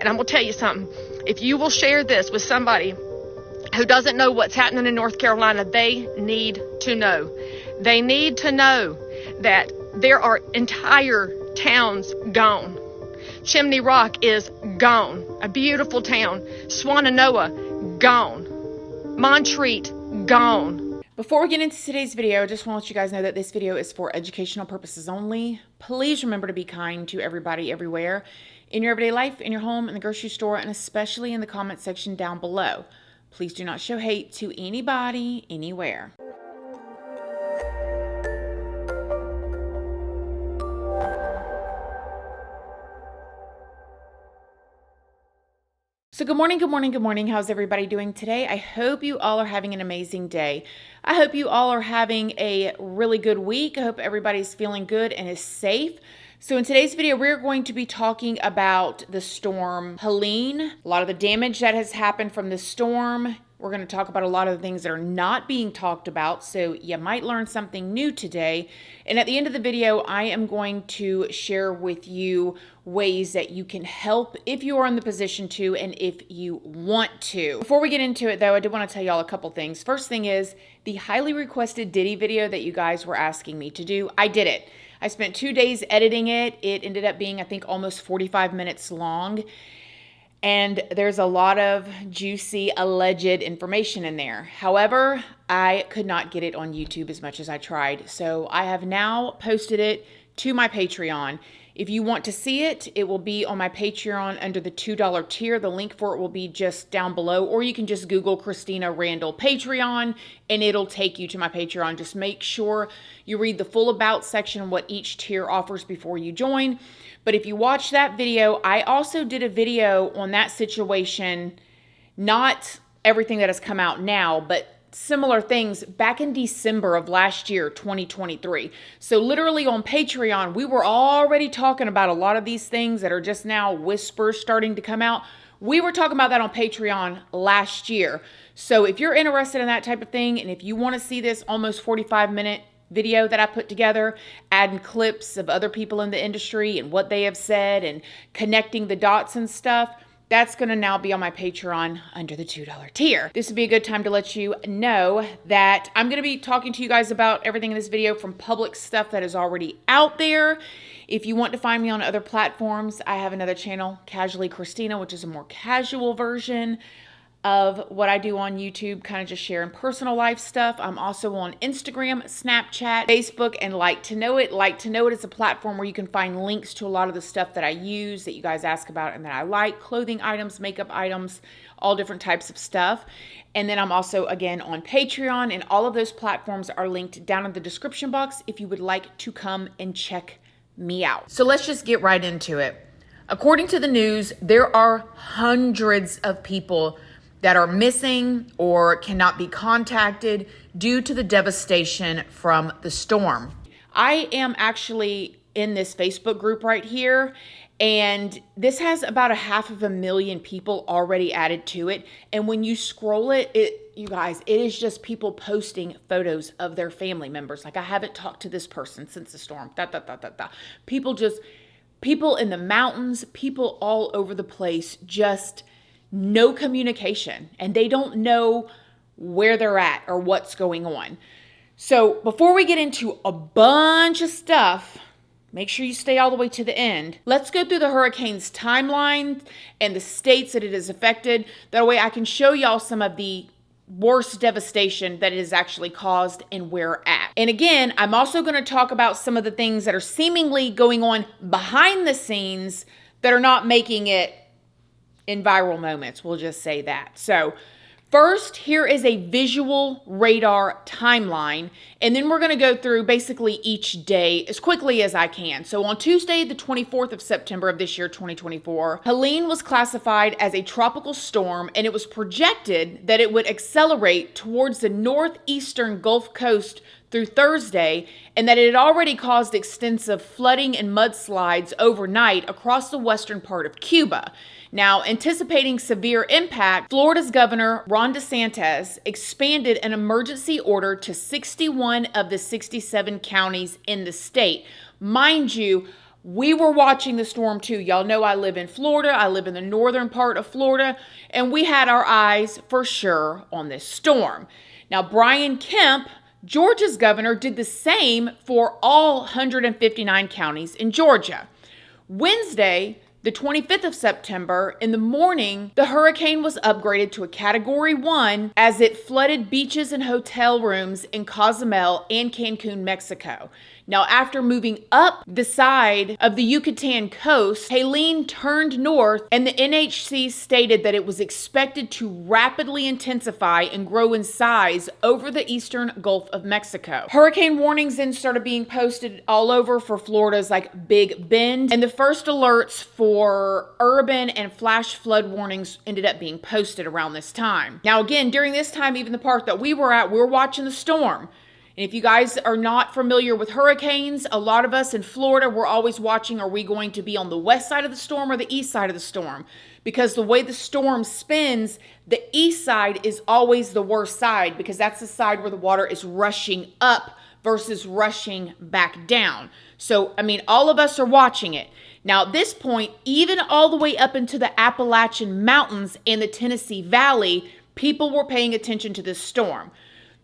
And I'm going to tell you something. If you will share this with somebody who doesn't know what's happening in North Carolina, they need to know. They need to know that there are entire towns gone. Chimney Rock is gone. A beautiful town. Swannanoa, gone. Montreat, gone. Before we get into today's video, I just want to let you guys know that this video is for educational purposes only. Please remember to be kind to everybody everywhere, in your everyday life, in your home, in the grocery store, and especially in the comment section down below. Please do not show hate to anybody, anywhere. So good morning, good morning, good morning. How's everybody doing today? I hope you all are having an amazing day. I hope you all are having a really good week. I hope everybody's feeling good and is safe. So in today's video, we're going to be talking about the storm Helene, a lot of the damage that has happened from the storm. We're going to talk about a lot of the things that are not being talked about, so you might learn something new today. And at the end of the video, I am going to share with you ways that you can help if you are in the position to and if you want to. Before we get into it though, I did want to tell y'all a couple things. First thing is the highly requested Diddy video that you guys were asking me to do. I did it. I spent 2 days editing it. It ended up being, I think, almost 45 minutes long. And there's a lot of juicy, alleged information in there. However, I could not get it on YouTube as much as I tried. So I have now posted it to my Patreon. If you want to see it, it will be on my Patreon under the $2 tier. The link for it will be just down below, or you can just Google Christina Randall Patreon and it'll take you to my Patreon. Just make sure you read the full about section, what each tier offers before you join. But if you watch that video, I also did a video on that situation, not everything that has come out now, but similar things back in December of last year, 2023. So literally on Patreon, we were already talking about a lot of these things that are just now whispers starting to come out. We were talking about that on Patreon last year. So if you're interested in that type of thing, and if you want to see this almost 45-minute video that I put together, adding clips of other people in the industry and what they have said and connecting the dots and stuff, that's going to now be on my Patreon under the $2 tier. This would be a good time to let you know that I'm going to be talking to you guys about everything in this video from public stuff that is already out there. If you want to find me on other platforms, I have another channel, Casually Christina, which is a more casual version of what I do on YouTube, kind of just sharing personal life stuff. I'm also on Instagram, Snapchat, Facebook, and Like to Know It. Like to Know It is a platform where you can find links to a lot of the stuff that I use, that you guys ask about and that I like, clothing items, makeup items, all different types of stuff. And then I'm also, again, on Patreon, and all of those platforms are linked down in the description box if you would like to come and check me out. So let's just get right into it. According to the news, there are hundreds of people that are missing or cannot be contacted due to the devastation from the storm. I am actually in this Facebook group right here, and this has about 500,000 people already added to it. And when you scroll it, you guys, it is just people posting photos of their family members. Like, I haven't talked to this person since the storm. People in the mountains, people all over the place, just no communication, and they don't know where they're at or what's going on. So before we get into a bunch of stuff, make sure you stay all the way to the end. Let's go through the hurricane's timeline and the states that it has affected. That way I can show y'all some of the worst devastation that it has actually caused and where we're at. And again, I'm also going to talk about some of the things that are seemingly going on behind the scenes that are not making it in viral moments, we'll just say that. So first, here is a visual radar timeline, and then we're going to go through basically each day as quickly as I can. So on Tuesday, the 24th of September of this year, 2024, Helene was classified as a tropical storm, and it was projected that it would accelerate towards the northeastern Gulf Coast through Thursday, and that it had already caused extensive flooding and mudslides overnight across the western part of Cuba. Now, anticipating severe impact, Florida's Governor Ron DeSantis expanded an emergency order to 61 of the 67 counties in the state. Mind you, We were watching the storm too. Y'all know I live in Florida. I live in the northern part of Florida, and we had our eyes for sure on this storm. Now, Brian Kemp, Georgia's governor, did the same for all 159 counties in Georgia. Wednesday, the 25th of September, in the morning, the hurricane was upgraded to a Category 1 as it flooded beaches and hotel rooms in Cozumel and Cancun, Mexico. Now, after moving up the side of the Yucatan coast, Helene turned north, and the NHC stated that it was expected to rapidly intensify and grow in size over the eastern Gulf of Mexico. Hurricane warnings then started being posted all over for Florida's like Big Bend, and the first alerts for urban and flash flood warnings ended up being posted around this time. Now, again, during this time, even the park that we were at, we were watching the storm. And if you guys are not familiar with hurricanes, a lot of us in Florida, we're always watching, are we going to be on the west side of the storm or the east side of the storm? Because the way the storm spins, the east side is always the worst side, because that's the side where the water is rushing up versus rushing back down. So, I mean, all of us are watching it. Now, at this point, even all the way up into the Appalachian Mountains and the Tennessee Valley, people were paying attention to this storm.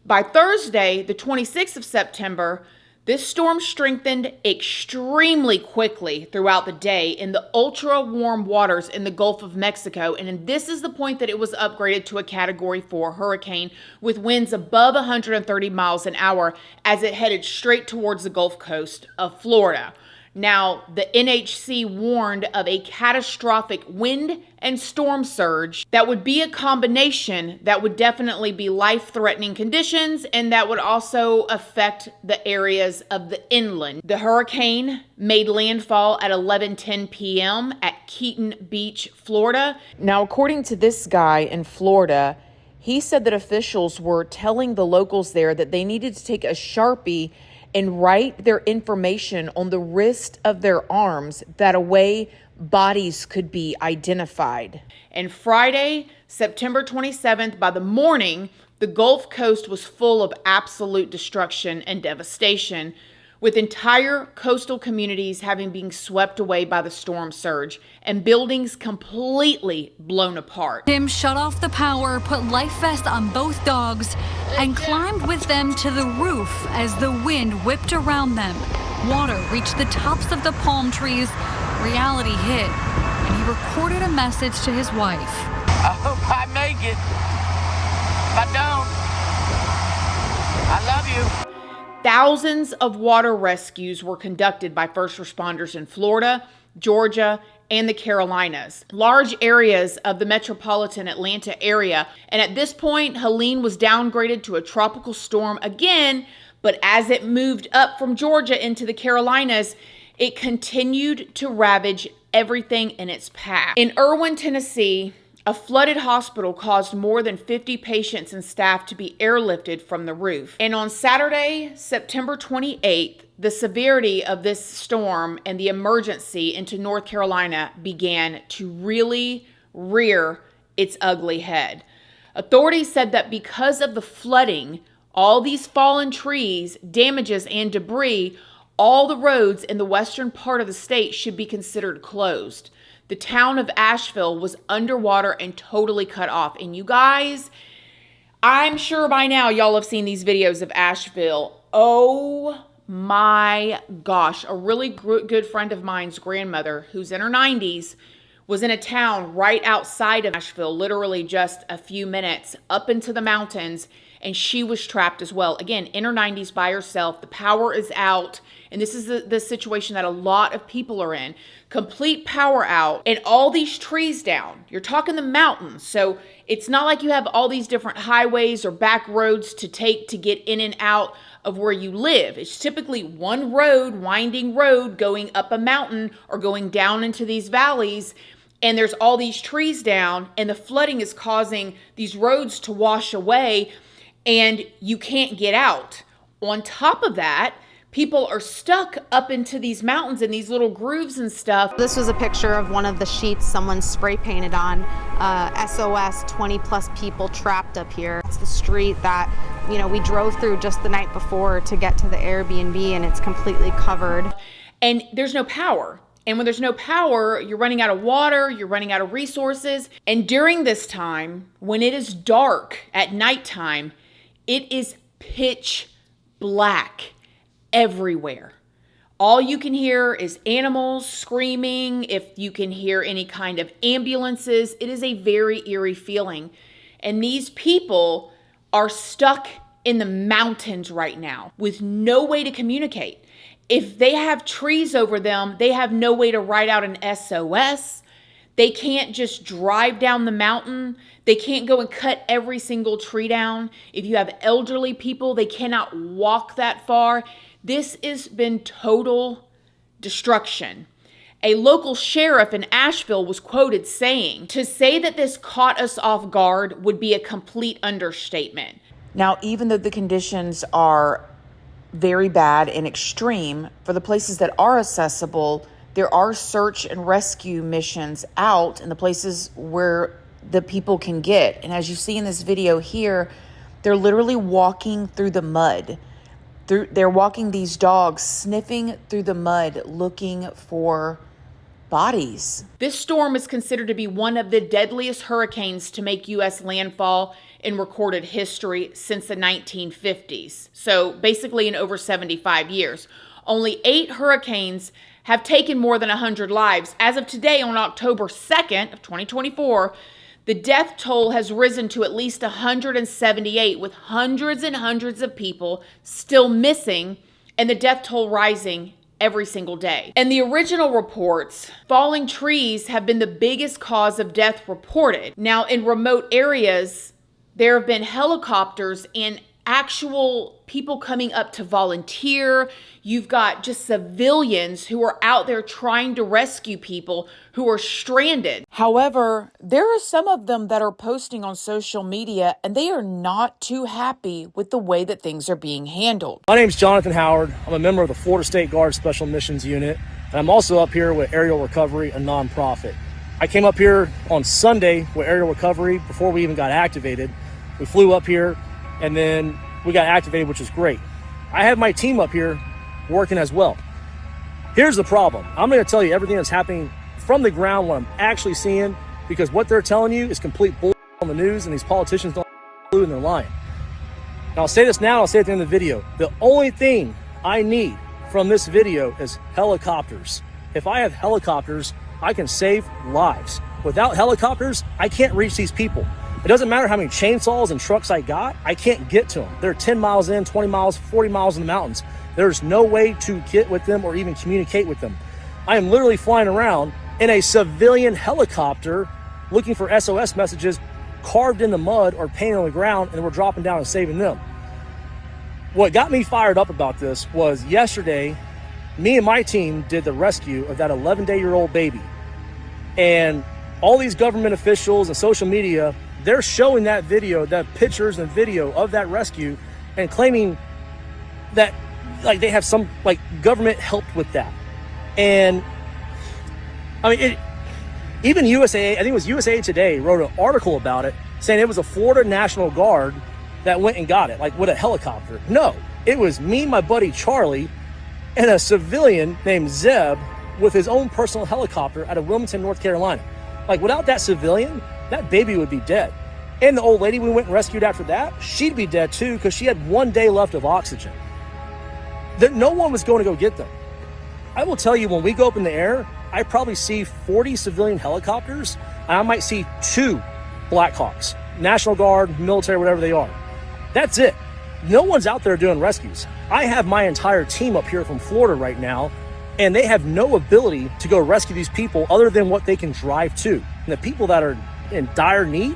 By Thursday, the 26th of September, this storm strengthened extremely quickly throughout the day in the ultra-warm waters in the Gulf of Mexico, and this is the point that it was upgraded to a Category 4 hurricane with winds above 130 miles an hour as it headed straight towards the Gulf Coast of Florida. Now, the NHC warned of a catastrophic wind and storm surge that would be a combination that would definitely be life-threatening conditions, and that would also affect the areas of the inland. The hurricane made landfall at 11:10 p.m. at Keaton Beach, Florida. Now, according to this guy in Florida, he said that officials were telling the locals there that they needed to take a Sharpie and write their information on the wrist of their arms, that a way bodies could be identified. And Friday, September 27th, by the morning, the Gulf Coast was full of absolute destruction and devastation, with entire coastal communities having been swept away by the storm surge and buildings completely blown apart. Tim shut off the power, put life vests on both dogs, and climbed with them to the roof as the wind whipped around them. Water reached the tops of the palm trees. Reality hit, and he recorded a message to his wife. I hope I make it. If I don't, I love you. Thousands of water rescues were conducted by first responders in Florida, Georgia, and the Carolinas, large areas of the metropolitan Atlanta area. And at this point, Helene was downgraded to a tropical storm again, but as it moved up from Georgia into the Carolinas, it continued to ravage everything in its path. In Erwin, Tennessee, a flooded hospital caused more than 50 patients and staff to be airlifted from the roof. And on Saturday, September 28th, the severity of this storm and the emergency into North Carolina began to really rear its ugly head. Authorities said that because of the flooding, all these fallen trees, damages, and debris, all the roads in the western part of the state should be considered closed. The town of Asheville was underwater and totally cut off. And you guys, I'm sure by now y'all have seen these videos of Asheville. Oh my gosh. A really good friend of mine's grandmother, who's in her 90s, was in a town right outside of Asheville, literally just a few minutes up into the mountains, and she was trapped as well. Again, in her 90s by herself. The power is out. And this is the situation that a lot of people are in. Complete power out and all these trees down. You're talking the mountains. So it's not like you have all these different highways or back roads to take to get in and out of where you live. It's typically one road, winding road, going up a mountain or going down into these valleys. And there's all these trees down, and the flooding is causing these roads to wash away, and you can't get out. On top of that, people are stuck up into these mountains in these little grooves and stuff. This was a picture of one of the sheets someone spray painted on. SOS, 20 plus people trapped up here. It's the street that, we drove through just the night before to get to the Airbnb, and it's completely covered. And there's no power. And when there's no power, you're running out of water, you're running out of resources. And during this time, when it is dark at nighttime, it is pitch black everywhere. All you can hear is animals screaming. If you can hear any kind of ambulances, it is a very eerie feeling. And these people are stuck in the mountains right now with no way to communicate. If they have trees over them, they have no way to write out an SOS. They can't just drive down the mountain. They can't go and cut every single tree down. If you have elderly people, they cannot walk that far. This has been total destruction. A local sheriff in Asheville was quoted saying, "To say that this caught us off guard would be a complete understatement." Now, even though the conditions are very bad and extreme, for the places that are accessible, there are search and rescue missions out in the places where the people can get. And as you see in this video here, they're literally walking through the mud. They're walking these dogs, sniffing through the mud, looking for bodies. This storm is considered to be one of the deadliest hurricanes to make U.S. landfall in recorded history since the 1950s. So basically in over 75 years. Only 8 hurricanes have taken more than 100 lives. As of today, on October 2nd of 2024, the death toll has risen to at least 178, with hundreds and hundreds of people still missing, and the death toll rising every single day. And the original reports, falling trees have been the biggest cause of death reported. Now, in remote areas, there have been helicopters and actual people coming up to volunteer. You've got just civilians who are out there trying to rescue people who are stranded. However, there are some of them that are posting on social media and they are not too happy with the way that things are being handled. My name's Jonathan Howard. I'm a member of the Florida State Guard Special Missions Unit, and I'm also up here with Aerial Recovery, a nonprofit. I came up here on Sunday with Aerial Recovery before we even got activated. We flew up here and then we got activated, which is great. I have my team up here working as well. Here's the problem. I'm going to tell you everything that's happening from the ground, what I'm actually seeing, because what they're telling you is complete bull on the news, and these politicians don't clue and they're lying. And I'll say this now, I'll say it at the end of the video. The only thing I need from this video is helicopters. If I have helicopters, I can save lives. Without helicopters, I can't reach these people. It doesn't matter how many chainsaws and trucks I got, I can't get to them. They're 10 miles in, 20 miles, 40 miles in the mountains. There's no way to get with them or even communicate with them. I am literally flying around in a civilian helicopter looking for SOS messages carved in the mud or painted on the ground, and we're dropping down and saving them. What got me fired up about this was yesterday, me and my team did the rescue of that 11-day-old baby. And all these government officials and social media, they're showing that video, that pictures and video of that rescue, and claiming that like they have some like government helped with that. And I mean, even USA, I think it was USA Today, wrote an article about it saying it was a Florida National Guard that went and got it, like with a helicopter. No, it was me, my buddy Charlie, and a civilian named Zeb with his own personal helicopter out of Wilmington, North Carolina. Like without that civilian, that baby would be dead. And the old lady we went and rescued after that, she'd be dead too, because she had 1 day left of oxygen. No one was going to go get them. I will tell you, when we go up in the air, I probably see 40 civilian helicopters, and I might see 2 Blackhawks, National Guard, military, whatever they are. That's it. No one's out there doing rescues. I have my entire team up here from Florida right now, and they have no ability to go rescue these people other than what they can drive to. And the people that are in dire need,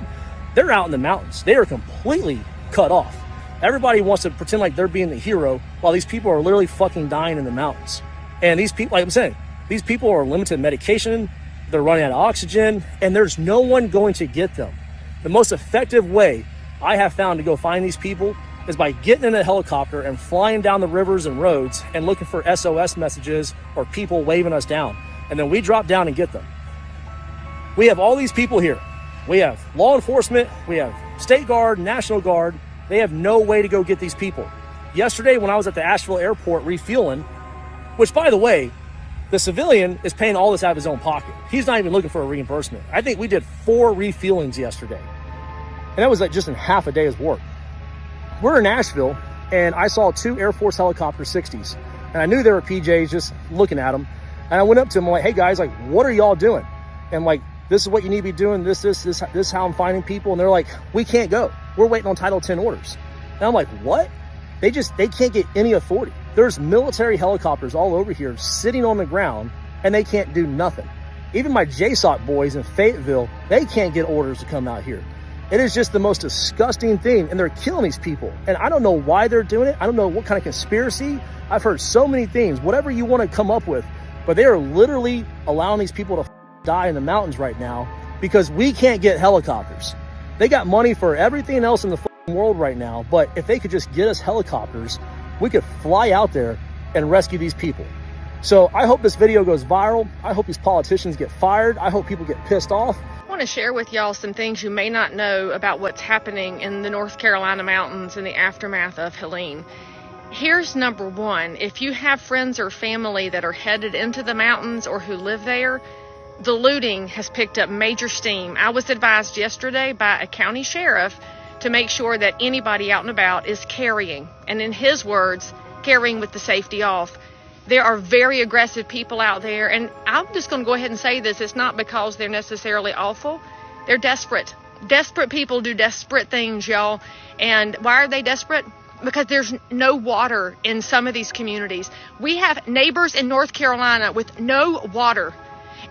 they're out in the mountains. They are completely cut off. Everybody wants to pretend like they're being the hero while these people are literally fucking dying in the mountains. And these people, like I'm saying, these people are limited medication, they're running out of oxygen, and there's no one going to get them. The most effective way I have found to go find these people is by getting in a helicopter and flying down the rivers and roads and looking for SOS messages or people waving us down. And then we drop down and get them. We have all these people here. We have law enforcement, we have State Guard, National Guard. They have no way to go get these people. Yesterday, when I was at the Asheville airport refueling, which by the way, The civilian is paying all this out of his own pocket. He's not even looking for a reimbursement. I think we did 4 refuelings yesterday. And that was like just in half a day's work. We're in Nashville, and I saw 2 Air Force helicopter 60s. And I knew they were PJs, just looking at them. And I went up to them, I'm like, hey guys, like, what are y'all doing? And like, this is what you need to be doing, this is how I'm finding people. And they're like, we can't go. We're waiting on Title 10 orders. And I'm like, what? They can't get any authority. There's military helicopters all over here sitting on the ground, and they can't do nothing. Even my JSOC boys in Fayetteville, they can't get orders to come out here. It is just the most disgusting thing, and they're killing these people. And I don't know why they're doing it. I don't know what kind of conspiracy. I've heard so many things, whatever you want to come up with, but they are literally allowing these people to die in the mountains right now because we can't get helicopters. They got money for everything else in the world right now, but if they could just get us helicopters, we could fly out there and rescue these people. So I hope this video goes viral. I hope these politicians get fired. I hope people get pissed off. I want to share with y'all some things you may not know about what's happening in the North Carolina mountains in the aftermath of Helene. Here's number one. If you have friends or family that are headed into the mountains or who live there, the looting has picked up major steam. I was advised yesterday by a county sheriff to make sure that anybody out and about is carrying, and in his words, carrying with the safety off. There are very aggressive people out there, and I'm just going to go ahead and say this. It's not because they're necessarily awful. They're desperate. Desperate people do desperate things, y'all. And why are they desperate? Because there's no water in some of these communities. We have neighbors in North Carolina with no water.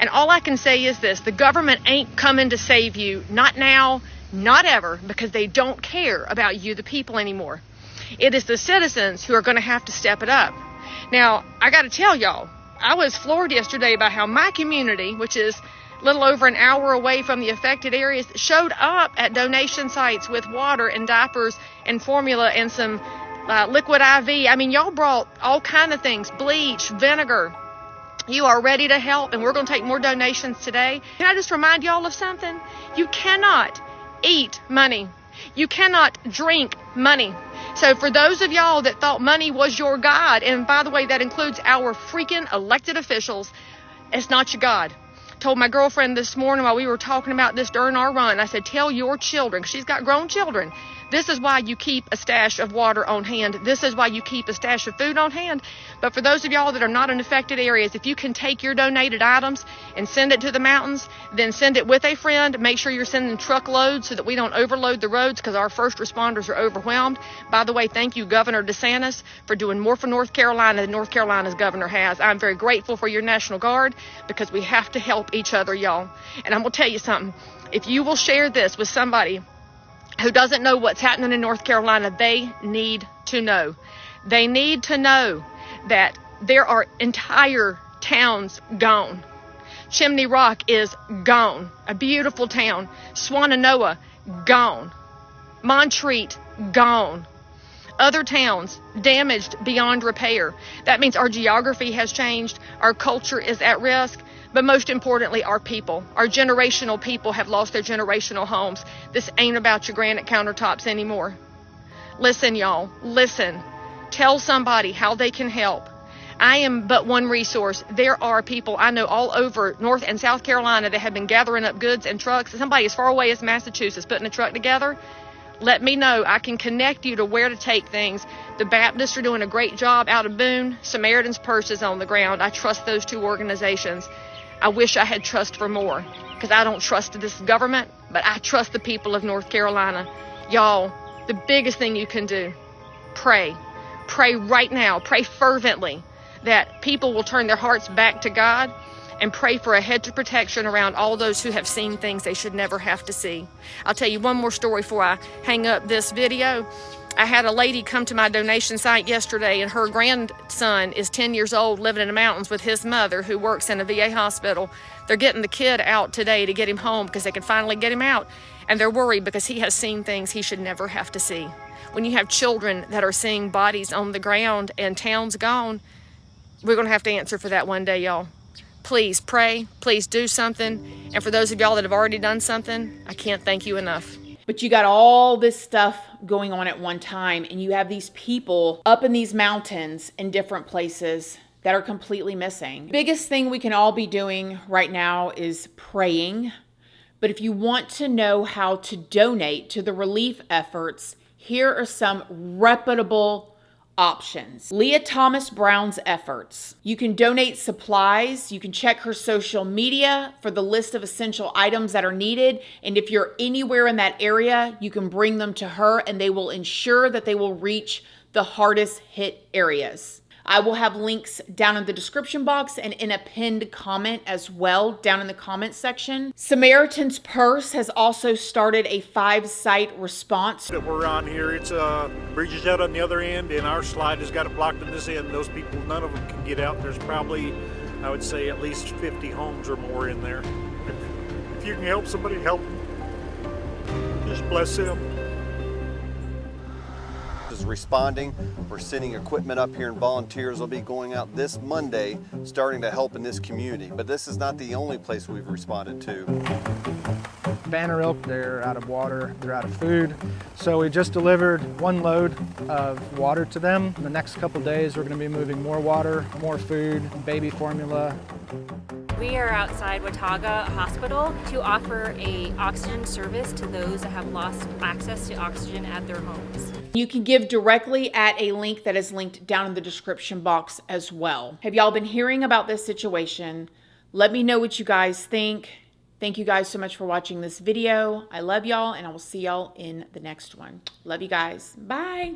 And all I can say is this: the government ain't coming to save you. Not now, not ever, because they don't care about you, the people, anymore. It is the citizens who are going to have to step it up. Now, I got to tell y'all, I was floored yesterday by how my community, which is a little over an hour away from the affected areas, showed up at donation sites with water and diapers and formula and some liquid IV. I mean, y'all brought all kind of things, bleach, vinegar. You are ready to help, and we're going to take more donations today. Can I just remind y'all of something? You cannot eat money. You cannot drink money. So for those of y'all that thought money was your God, and by the way, that includes our freaking elected officials, it's not your God. Told my girlfriend this morning while we were talking about this during our run, I said, tell your children, 'cause she's got grown children, this is why you keep a stash of water on hand. This is why you keep a stash of food on hand. But for those of y'all that are not in affected areas, if you can take your donated items and send it to the mountains, then send it with a friend. Make sure you're sending truckloads so that we don't overload the roads, because our first responders are overwhelmed. By the way, thank you, Governor DeSantis, for doing more for North Carolina than North Carolina's governor has. I'm very grateful for your National Guard, because we have to help each other, y'all. And I'm going to tell you something. If you will share this with somebody who doesn't know what's happening in North Carolina, they need to know. They need to know that there are entire towns gone. Chimney Rock is gone. A beautiful town. Swannanoa, gone. Montreat, gone. Other towns damaged beyond repair. That means our geography has changed. Our culture is at risk. But most importantly, our people, our generational people have lost their generational homes. This ain't about your granite countertops anymore. Listen, y'all, listen. Tell somebody how they can help. I am but one resource. There are people I know all over North and South Carolina that have been gathering up goods and trucks. Somebody as far away as Massachusetts putting a truck together. Let me know. I can connect you to where to take things. The Baptists are doing a great job out of Boone. Samaritan's Purse is on the ground. I trust those two organizations. I wish I had trust for more, because I don't trust this government, but I trust the people of North Carolina. Y'all, the biggest thing you can do, pray. Pray right now. Pray fervently that people will turn their hearts back to God, and pray for a hedge of protection around all those who have seen things they should never have to see. I'll tell you one more story before I hang up this video. I had a lady come to my donation site yesterday, and her grandson is 10 years old, living in the mountains with his mother, who works in a VA hospital. They're getting the kid out today to get him home because they can finally get him out. And they're worried because he has seen things he should never have to see. When you have children that are seeing bodies on the ground and towns gone, we're going to have to answer for that one day, y'all. Please pray. Please do something. And for those of y'all that have already done something, I can't thank you enough. But you got all this stuff going on at one time, and you have these people up in these mountains in different places that are completely missing. Biggest thing we can all be doing right now is praying. But if you want to know how to donate to the relief efforts, here are some reputable options. Leah Thomas Brown's efforts. You can donate supplies. You can check her social media for the list of essential items that are needed. And if you're anywhere in that area, you can bring them to her and they will ensure that they will reach the hardest hit areas. I will have links down in the description box and in a pinned comment as well down in the comment section. Samaritan's Purse has also started a 5-site response. That we're on here, it's bridges out on the other end and our slide has got it blocked on this end. Those people, none of them can get out. There's probably, I would say, at least 50 homes or more in there. If you can help somebody, help them. Just bless them. Is responding. We're sending equipment up here and volunteers will be going out this Monday starting to help in this community. But this is not the only place we've responded to. Banner Oak, they're out of water, they're out of food. So we just delivered 1 load of water to them. In the next couple days we're going to be moving more water, more food, baby formula. We are outside Watauga Hospital to offer an oxygen service to those that have lost access to oxygen at their homes. You can give directly at a link that is linked down in the description box as well. Have y'all been hearing about this situation? Let me know what you guys think. Thank you guys so much for watching this video. I love y'all and I will see y'all in the next one. Love you guys. Bye.